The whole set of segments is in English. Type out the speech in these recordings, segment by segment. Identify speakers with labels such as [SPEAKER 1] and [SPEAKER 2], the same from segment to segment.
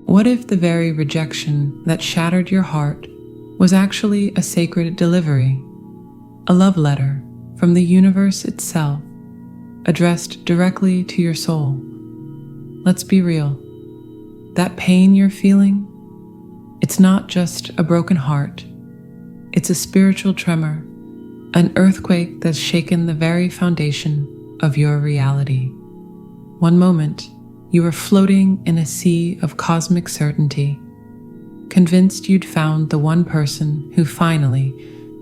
[SPEAKER 1] What if the very rejection that shattered your heart was actually a sacred delivery, a love letter from the universe itself, addressed directly to your soul? Let's be real. That pain you're feeling, it's not just a broken heart. It's a spiritual tremor, an earthquake that's shaken the very foundation of your reality. One moment, you were floating in a sea of cosmic certainty, convinced you'd found the one person who finally,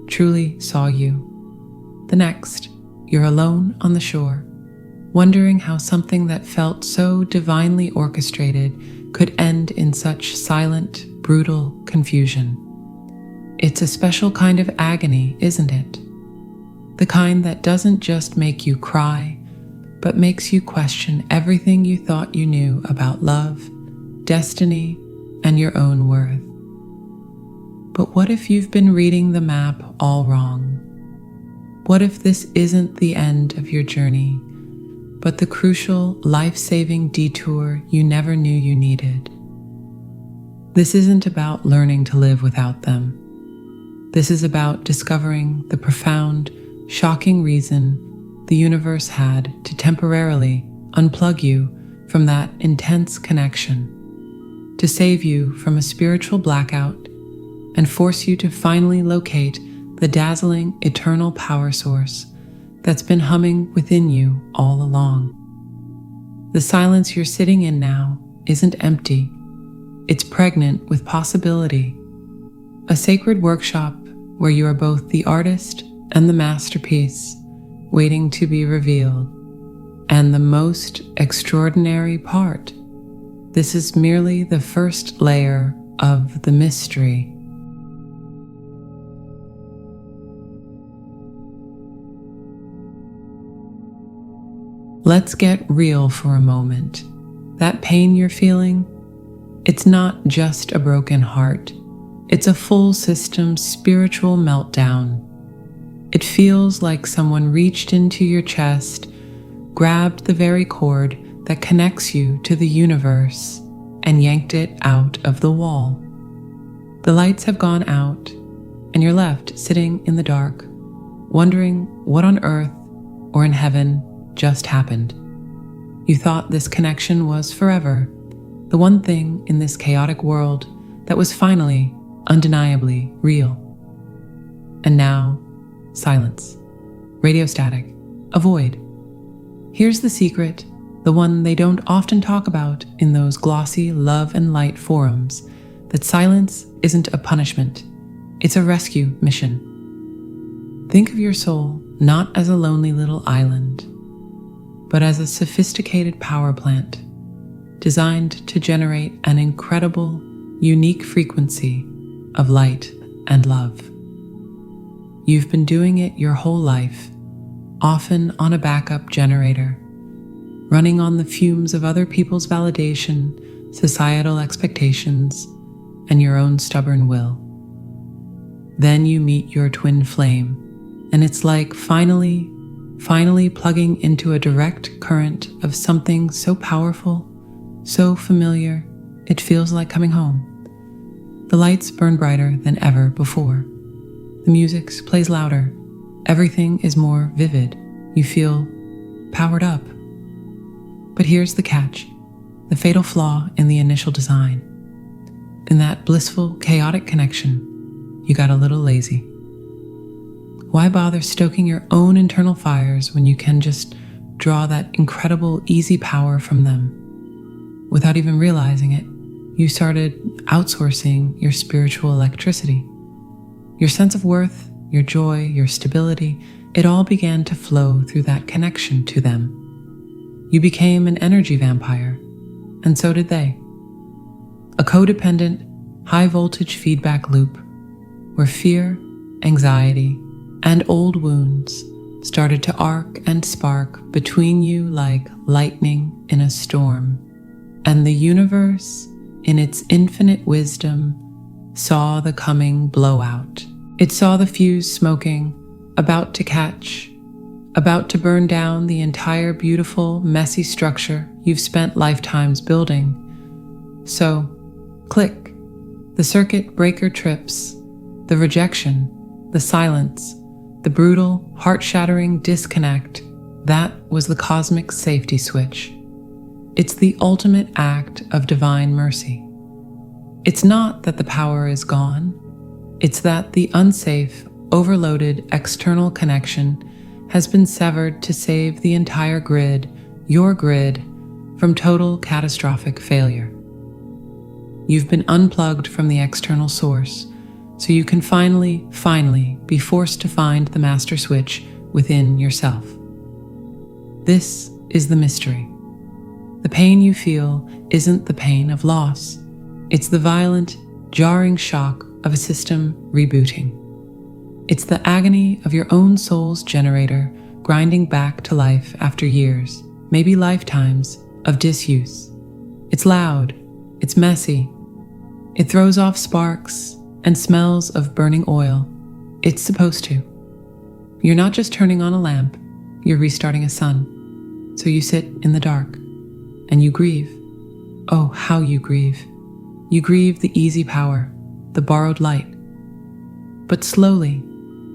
[SPEAKER 1] truly saw you. The next, you're alone on the shore, wondering how something that felt so divinely orchestrated could end in such silent, brutal confusion. It's a special kind of agony, isn't it? The kind that doesn't just make you cry, but makes you question everything you thought you knew about love, destiny, and your own worth. But what if you've been reading the map all wrong? What if this isn't the end of your journey, but the crucial, life-saving detour you never knew you needed? This isn't about learning to live without them. This is about discovering the profound, shocking reason the universe had to temporarily unplug you from that intense connection, to save you from a spiritual blackout and force you to finally locate the dazzling eternal power source that's been humming within you all along. The silence you're sitting in now isn't empty. It's pregnant with possibility, a sacred workshop where you are both the artist and the masterpiece, waiting to be revealed. And the most extraordinary part, this is merely the first layer of the mystery. Let's get real for a moment. That pain you're feeling, it's not just a broken heart. It's a full system spiritual meltdown. It feels like someone reached into your chest, grabbed the very cord that connects you to the universe, and yanked it out of the wall. The lights have gone out, and you're left sitting in the dark, wondering what on earth or in heaven just happened. You thought this connection was forever, the one thing in this chaotic world that was finally, undeniably real. And now, silence, radio static, a void. Here's the secret, the one they don't often talk about in those glossy love and light forums, that silence isn't a punishment, it's a rescue mission. Think of your soul not as a lonely little island, but as a sophisticated power plant designed to generate an incredible, unique frequency of light and love. You've been doing it your whole life, often on a backup generator, running on the fumes of other people's validation, societal expectations, and your own stubborn will. Then you meet your twin flame, and it's like finally plugging into a direct current of something so powerful, so familiar, it feels like coming home. The lights burn brighter than ever before. The music plays louder. Everything is more vivid. You feel powered up. But here's the catch, the fatal flaw in the initial design. In that blissful, chaotic connection, you got a little lazy. Why bother stoking your own internal fires when you can just draw that incredible, easy power from them? Without even realizing it, you started outsourcing your spiritual electricity. Your sense of worth, your joy, your stability, it all began to flow through that connection to them. You became an energy vampire, and so did they. A codependent, high-voltage feedback loop where fear, anxiety, and old wounds started to arc and spark between you like lightning in a storm. And the universe, in its infinite wisdom, saw the coming blowout. It saw the fuse smoking, about to catch, about to burn down the entire beautiful, messy structure you've spent lifetimes building. So, Click. The circuit breaker trips. The rejection, the silence, the brutal, heart-shattering disconnect. That was the cosmic safety switch. It's the ultimate act of divine mercy. It's not that the power is gone. It's that the unsafe, overloaded external connection has been severed to save the entire grid, your grid, from total catastrophic failure. You've been unplugged from the external source, so you can finally be forced to find the master switch within yourself. This is the mystery. The pain you feel isn't the pain of loss. It's the violent, jarring shock of a system rebooting. It's the agony of your own soul's generator grinding back to life after years, maybe lifetimes, of disuse. It's loud, it's messy, it throws off sparks and smells of burning oil. It's supposed to. You're not just turning on a lamp, you're restarting a sun. So you sit in the dark and you grieve. Oh, how you grieve. You grieve the easy power, the borrowed light. But slowly,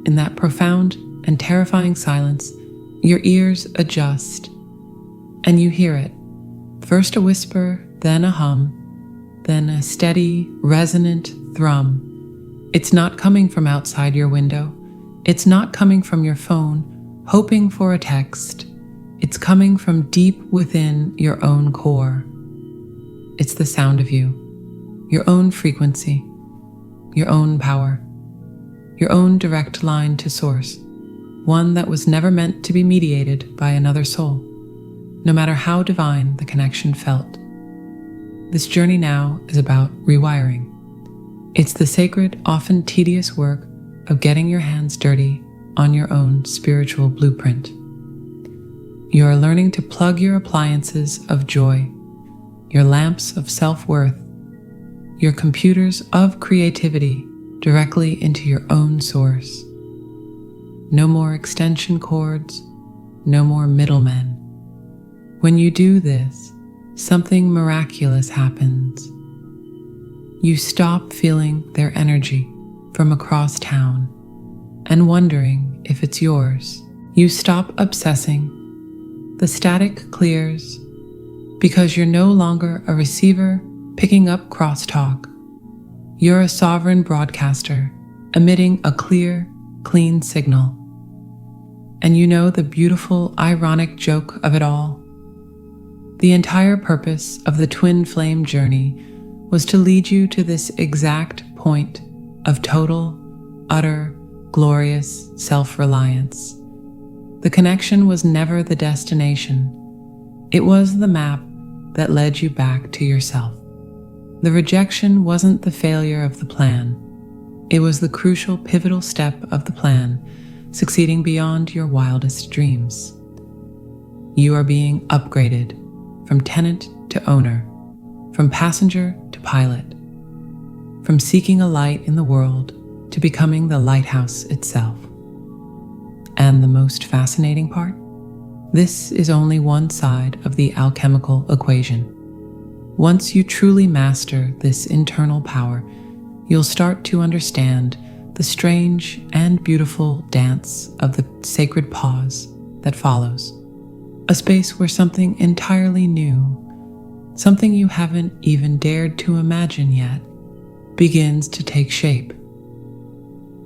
[SPEAKER 1] in that profound and terrifying silence, your ears adjust and you hear it. First a whisper, then a hum, then a steady, resonant thrum. It's not coming from outside your window. It's not coming from your phone, hoping for a text. It's coming from deep within your own core. It's the sound of you, your own frequency, your own power, your own direct line to source, one that was never meant to be mediated by another soul, no matter how divine the connection felt. This journey now is about rewiring. It's the sacred, often tedious work of getting your hands dirty on your own spiritual blueprint. You are learning to plug your appliances of joy, your lamps of self-worth, your computers of creativity directly into your own source. No more extension cords, no more middlemen. When you do this, something miraculous happens. You stop feeling their energy from across town and wondering if it's yours. You stop obsessing. The static clears because you're no longer a receiver picking up crosstalk. You're a sovereign broadcaster emitting a clear, clean signal. And you know the beautiful, ironic joke of it all? The entire purpose of the twin flame journey was to lead you to this exact point of total, utter, glorious self-reliance. The connection was never the destination. It was the map that led you back to yourself. The rejection wasn't the failure of the plan. It was the crucial, pivotal step of the plan, succeeding beyond your wildest dreams. You are being upgraded from tenant to owner, from passenger to pilot, from seeking a light in the world to becoming the lighthouse itself. And the most fascinating part? This is only one side of the alchemical equation. Once you truly master this internal power, you'll start to understand the strange and beautiful dance of the sacred pause that follows. A space where something entirely new, something you haven't even dared to imagine yet, begins to take shape.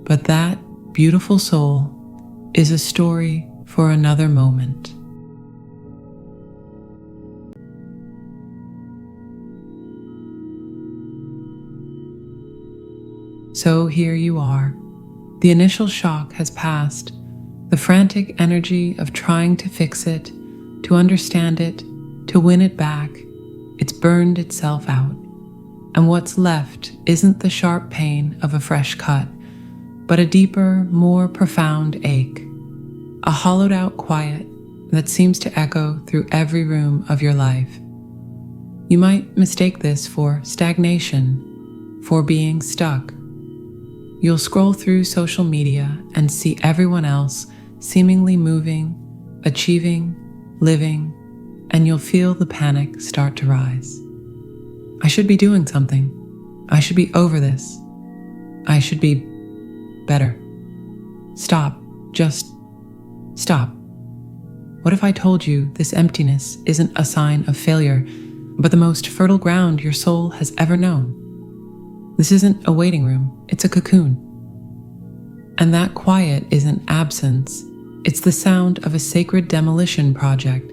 [SPEAKER 1] But that beautiful soul is a story for another moment. So here you are. The initial shock has passed. The frantic energy of trying to fix it, to understand it, to win it back, it's burned itself out. And what's left isn't the sharp pain of a fresh cut, but a deeper, more profound ache, a hollowed out quiet that seems to echo through every room of your life. You might mistake this for stagnation, for being stuck. You'll scroll through social media and see everyone else seemingly moving, achieving, living, and you'll feel the panic start to rise. I should be doing something. I should be over this. I should be better. Stop. Just stop. What if I told you this emptiness isn't a sign of failure, but the most fertile ground your soul has ever known? This isn't a waiting room, it's a cocoon. And that quiet isn't absence, it's the sound of a sacred demolition project.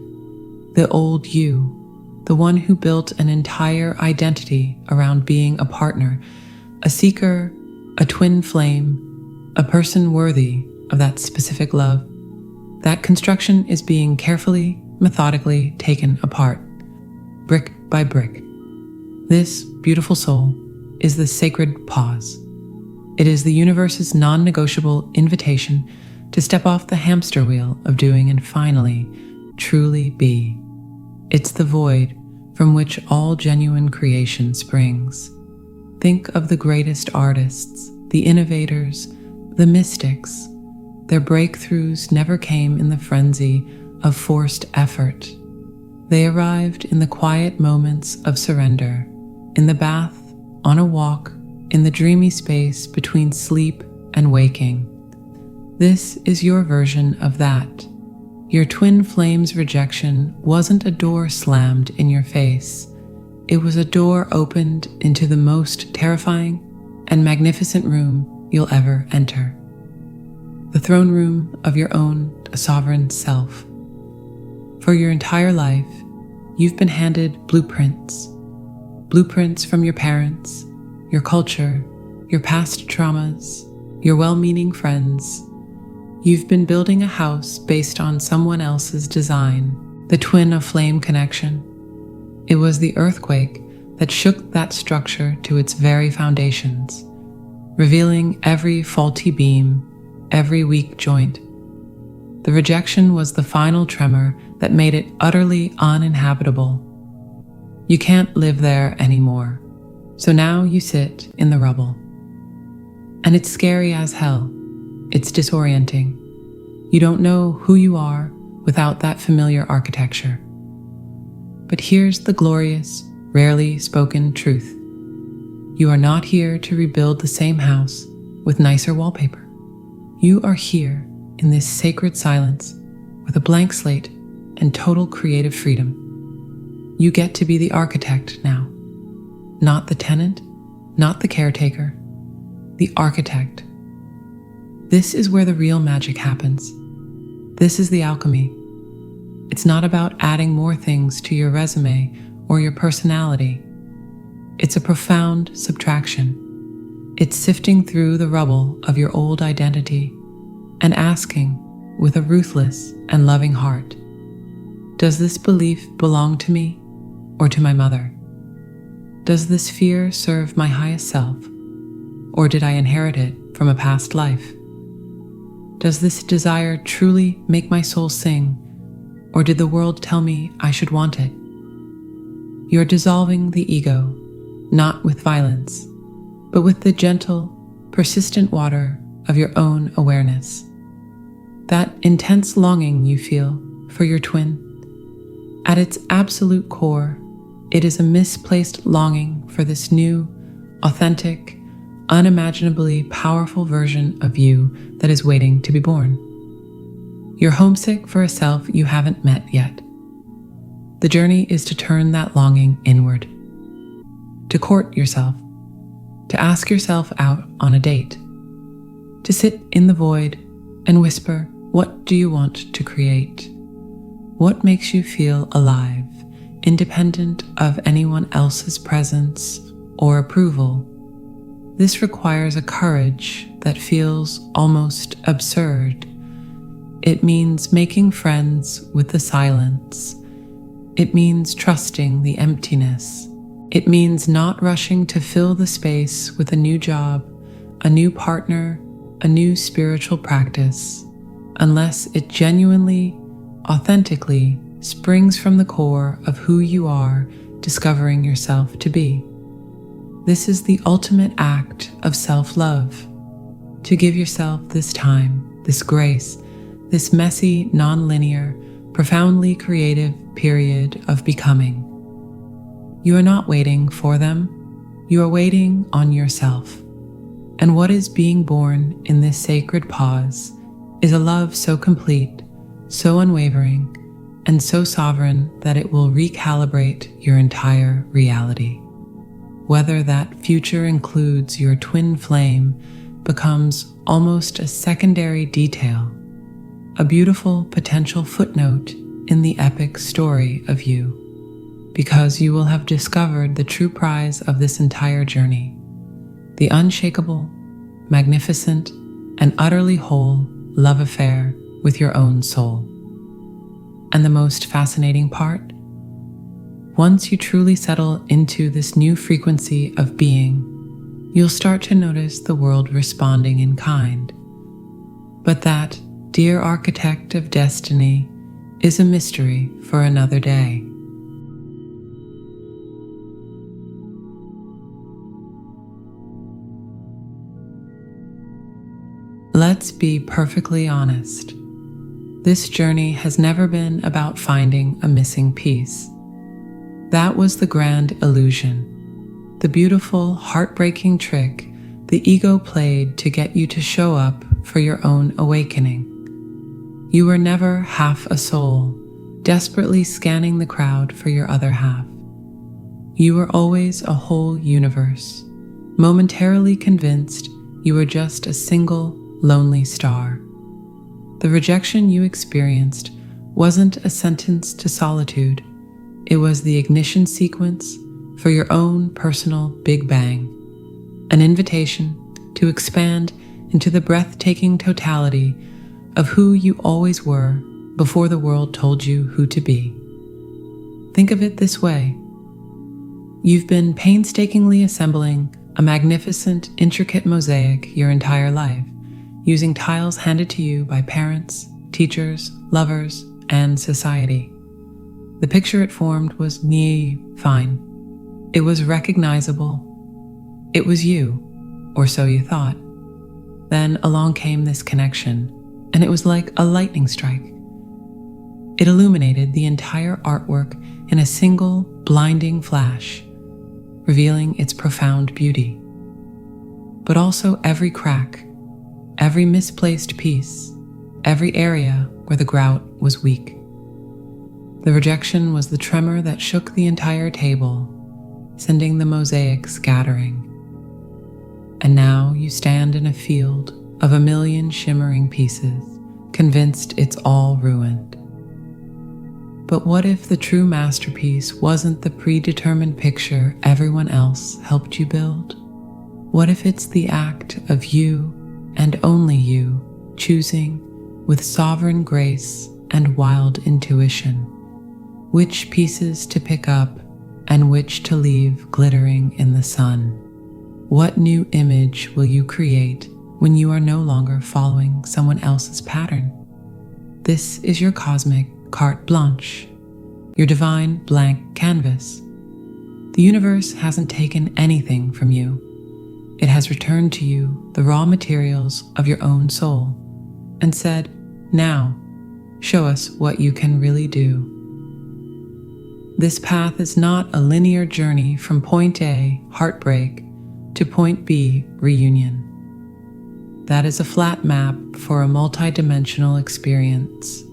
[SPEAKER 1] The old you, the one who built an entire identity around being a partner, a seeker, a twin flame, a person worthy of that specific love. That construction is being carefully, methodically taken apart, brick by brick. This beautiful soul is the sacred pause. It is the universe's non-negotiable invitation to step off the hamster wheel of doing and finally, truly be. It's the void from which all genuine creation springs. Think of the greatest artists, the innovators, the mystics. Their breakthroughs never came in the frenzy of forced effort. They arrived in the quiet moments of surrender, in the bath, on a walk, in the dreamy space between sleep and waking. This is your version of that. Your twin flame's rejection wasn't a door slammed in your face. It was a door opened into the most terrifying and magnificent room you'll ever enter. The throne room of your own sovereign self. For your entire life, you've been handed blueprints. Blueprints from your parents, your culture, your past traumas, your well-meaning friends. You've been building a house based on someone else's design, the twin of flame connection. It was the earthquake that shook that structure to its very foundations, revealing every faulty beam, every weak joint. The rejection was the final tremor that made it utterly uninhabitable. You can't live there anymore, so now you sit in the rubble. And it's scary as hell. It's disorienting. You don't know who you are without that familiar architecture. But here's the glorious, rarely spoken truth. You are not here to rebuild the same house with nicer wallpaper. You are here in this sacred silence with a blank slate and total creative freedom. You get to be the architect now. Not the tenant, not the caretaker, the architect. This is where the real magic happens. This is the alchemy. It's not about adding more things to your resume or your personality. It's a profound subtraction. It's sifting through the rubble of your old identity and asking, with a ruthless and loving heart, does this belief belong to me or to my mother? Does this fear serve my highest self, or did I inherit it from a past life? Does this desire truly make my soul sing, or did the world tell me I should want it? You're dissolving the ego, not with violence, but with the gentle, persistent water of your own awareness. That intense longing you feel for your twin, at its absolute core, it is a misplaced longing for this new, authentic, unimaginably powerful version of you that is waiting to be born. You're homesick for a self you haven't met yet. The journey is to turn that longing inward, to court yourself, to ask yourself out on a date, to sit in the void and whisper, what do you want to create? What makes you feel alive, independent of anyone else's presence or approval? This requires a courage that feels almost absurd. It means making friends with the silence. It means trusting the emptiness. It means not rushing to fill the space with a new job, a new partner, a new spiritual practice, unless it genuinely, authentically springs from the core of who you are discovering yourself to be. This is the ultimate act of self-love, to give yourself this time, this grace, this messy, non-linear, profoundly creative period of becoming. You are not waiting for them, You are waiting on yourself. And what is being born in this sacred pause is a love so complete, so unwavering, and so sovereign that it will recalibrate your entire reality. Whether that future includes your twin flame becomes almost a secondary detail, a beautiful potential footnote in the epic story of you, because you will have discovered the true prize of this entire journey, the unshakable, magnificent, and utterly whole love affair with your own soul. And the most fascinating part? Once you truly settle into this new frequency of being, you'll start to notice the world responding in kind. But that, dear architect of destiny, is a mystery for another day. Let's be perfectly honest. This journey has never been about finding a missing piece. That was the grand illusion, the beautiful, heartbreaking trick the ego played to get you to show up for your own awakening. You were never half a soul, desperately scanning the crowd for your other half. You were always a whole universe, momentarily convinced you were just a single, lonely star. The rejection you experienced wasn't a sentence to solitude. It was the ignition sequence for your own personal Big Bang, an invitation to expand into the breathtaking totality of who you always were before the world told you who to be. Think of it this way. You've been painstakingly assembling a magnificent, intricate mosaic your entire life, using tiles handed to you by parents, teachers, lovers, and society. The picture it formed was fine. It was recognizable. It was you, or so you thought. Then along came this connection, and it was like a lightning strike. It illuminated the entire artwork in a single, blinding flash, revealing its profound beauty. But also every crack, every misplaced piece, every area where the grout was weak. The rejection was the tremor that shook the entire table, sending the mosaic scattering. And now you stand in a field of a million shimmering pieces, convinced it's all ruined. But what if the true masterpiece wasn't the predetermined picture everyone else helped you build? What if it's the act of you and only you choosing, with sovereign grace and wild intuition, which pieces to pick up and which to leave glittering in the sun? What new image will you create when you are no longer following someone else's pattern? This is your cosmic carte blanche, your divine blank canvas. The universe hasn't taken anything from you. It has returned to you the raw materials of your own soul and said, "Now, show us what you can really do." This path is not a linear journey from point A, heartbreak, to point B, reunion. That is a flat map for a multidimensional experience.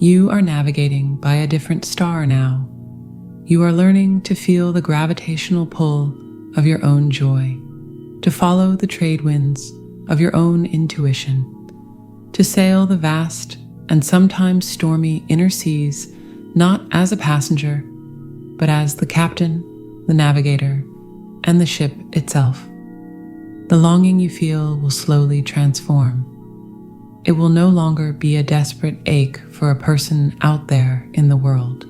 [SPEAKER 1] You are navigating by a different star now. You are learning to feel the gravitational pull of your own joy, to follow the trade winds of your own intuition, to sail the vast and sometimes stormy inner seas not as a passenger, but as the captain, the navigator, and the ship itself. The longing you feel will slowly transform. It will no longer be a desperate ache for a person out there in the world.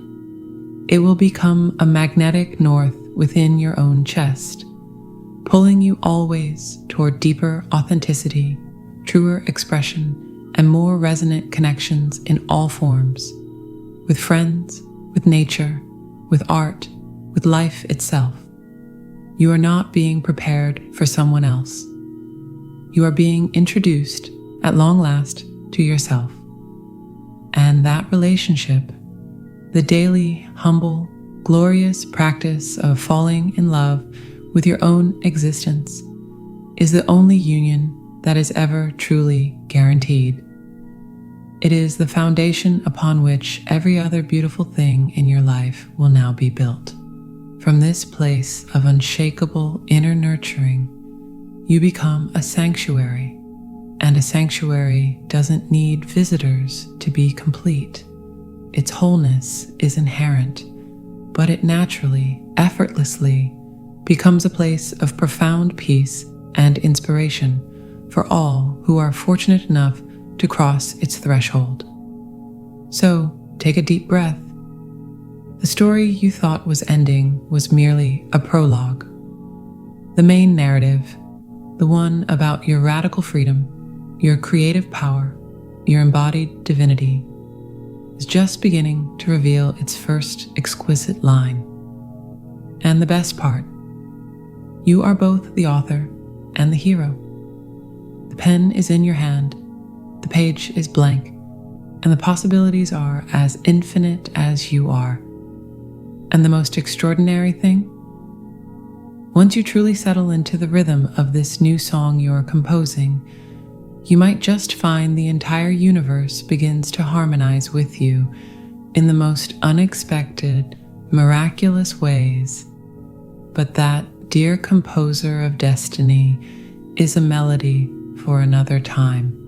[SPEAKER 1] It will become a magnetic north within your own chest, pulling you always toward deeper authenticity, truer expression, and more resonant connections in all forms, with friends, with nature, with art, with life itself. You are not being prepared for someone else. You are being introduced, at long last, to yourself. And that relationship, the daily, humble, glorious practice of falling in love with your own existence is the only union that is ever truly guaranteed. It is the foundation upon which every other beautiful thing in your life will now be built. From this place of unshakable inner nurturing, you become a sanctuary, and a sanctuary doesn't need visitors to be complete. Its wholeness is inherent, but it naturally, effortlessly becomes a place of profound peace and inspiration for all who are fortunate enough to cross its threshold. So, take a deep breath. The story you thought was ending was merely a prologue. The main narrative, the one about your radical freedom, your creative power, your embodied divinity, is just beginning to reveal its first exquisite line. And the best part, you are both the author and the hero. The pen is in your hand, the page is blank, and the possibilities are as infinite as you are. And the most extraordinary thing? Once you truly settle into the rhythm of this new song you're composing, you might just find the entire universe begins to harmonize with you in the most unexpected, miraculous ways. But that, dear composer of destiny, is a melody for another time.